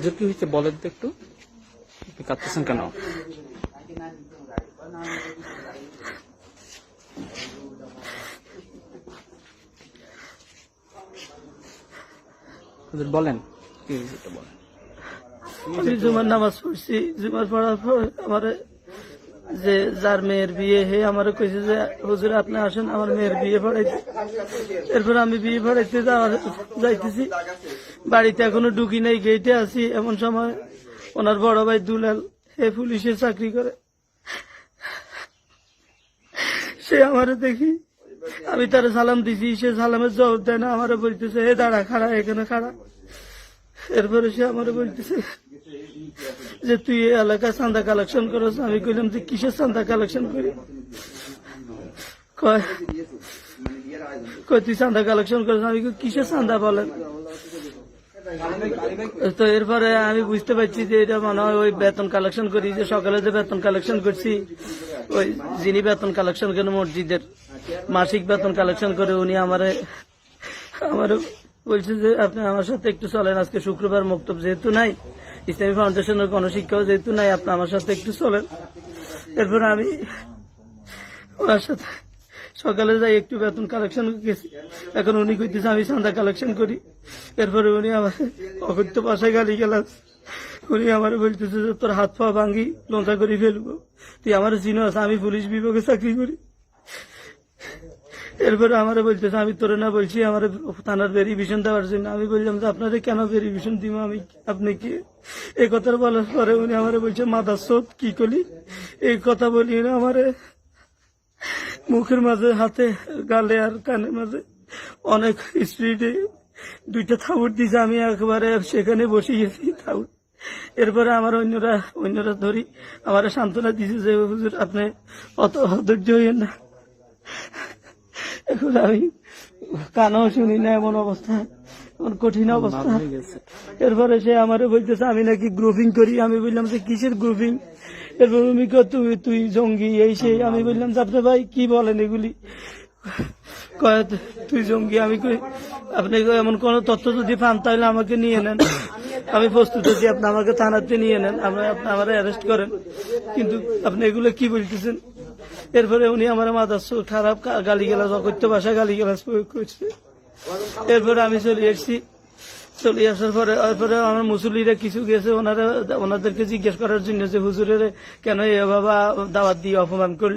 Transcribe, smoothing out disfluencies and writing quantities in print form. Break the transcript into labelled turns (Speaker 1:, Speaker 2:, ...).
Speaker 1: যে কি হয়েছে বলেন তো একটু, কাঁদতেছেন কেন? বলেন কি হয়েছে বলেন।
Speaker 2: আমি জুমার নামাজ পড়ছি, জুমার পড়ার পর আমার যে যার মেয়ের বিয়ে হে আমার কইছে যে হুজুর আপনি আসেন আমার মেয়ের বিয়ে পড়াইতে। এরপর আমি বিয়ে পড়াইতে যাইতেছি, বাড়িতে এখনো ঢুকি নাই, গেটে আছি। এমন সময় ওনার বড় ভাই দুলাল, হে পুলিশে চাকরি করে, সে আমারে দেখি, আমি তারা সালাম দিছি, সে সালামের জবাব দেয় না, আমারে বলতেছে হে দাঁড়া, খাড়া এখানে খাড়া। এরপরে সে আমারে বলতেছে যে তুই এই এলাকায় চাঁদা কালেকশন করছ। আমি কইলাম যে কিসের চাঁদা কালেকশন করি? কয় তুই চাঁদা কালেকশন করছ। আমি কিসের চাঁদা বলেন? তো এরপরে আমি বুঝতে পারছি যে এটা মনে হয় ওই বেতন কালেকশন করি, যে সকালে যে বেতন কালেকশন করছি, ওই যিনি বেতন কালেকশন করেন মসজিদের মাসিক বেতন কালেকশন করে, উনি আমারে বলছে যে আপনি আমার সাথে একটু চলেন, আজকে শুক্রবার মক্তব যেহেতু নাই, ইসলামী ফাউন্ডেশনের কোনো শিক্ষাও যেহেতু নাই, আপনি আমার সাথে একটু চলেন। এরপর আমি ওনার সাথে সকালে যাই, একটু বেতন কালেকশন গেছি। এখন উনি কইতেছে আমি চাঁদা কালেকশন করি। এরপরে উনি আমার অকথ্য ভাষায় গালি গেলাম। উনি আমার বলতেছে যে তোর হাত পা ভাঙ্গি লোঁচা করে ফেলবো, তুই আমার চিনস, আমি পুলিশ বিভাগে চাকরি করি। এরপরে আমার বলতেছে আমি তোরে না বলছি আমার থানার ভেরিফিকেশন দেওয়ার জন্য। আমি বললাম যে আপনারে কেন ভেরিফিকেশন দিব, আমি আপনি কি? এই কথা বলার পরে উনি আমার বলছে মাদার কি করি। এই কথা বলি না আমারে মুখের মাঝে, হাতে, গালে আর কানের মাঝে অনেক স্পিডে দুইটা থাবুর দিছে। আমি একবারে সেখানে বসে গেছি থাবুর। এরপরে আমার অন্যরা ধরি আমার সান্ত্বনা দিছে যে হুজুর আপনি অত ধৈর্য হইয়েন না। এখন আমি কানও শুনি না, এমন অবস্থা, এমন কঠিন অবস্থা। এরপরে সে আমারে বলতেছে আমি নাকি গ্রুপিং করি। আমি বললাম যে কিসের গ্রুপিং? এরপর উনি তুই জঙ্গি এই সেই। আমি বললাম যে আপনি ভাই কি বলেন এগুলি? কয় তুই জঙ্গি। আমি কই আপনি এমন কোন তথ্য যদি পান তাহলে আমাকে নিয়ে নেন, আমি প্রস্তুত আছি, আপনি আমাকে থানাতে নিয়ে নেন, আপনি আমার অ্যারেস্ট করেন, কিন্তু আপনি এগুলো কি বলতেছেন? এরপরে উনি আমার মাথা খারাপ গালিগালাজ, অকথ্য ভাষা গালিগালাজ প্রয়োগ করছে। এরপরে আমি চলে এসেছি। চলে আসার পরে এরপরে আমার মুসল্লিরা কিছু গেছে, ওনাদেরকে জিজ্ঞেস করার জন্য যে হুজুরের কেন এভাবে দাওয়াত দিয়ে অপমান করল।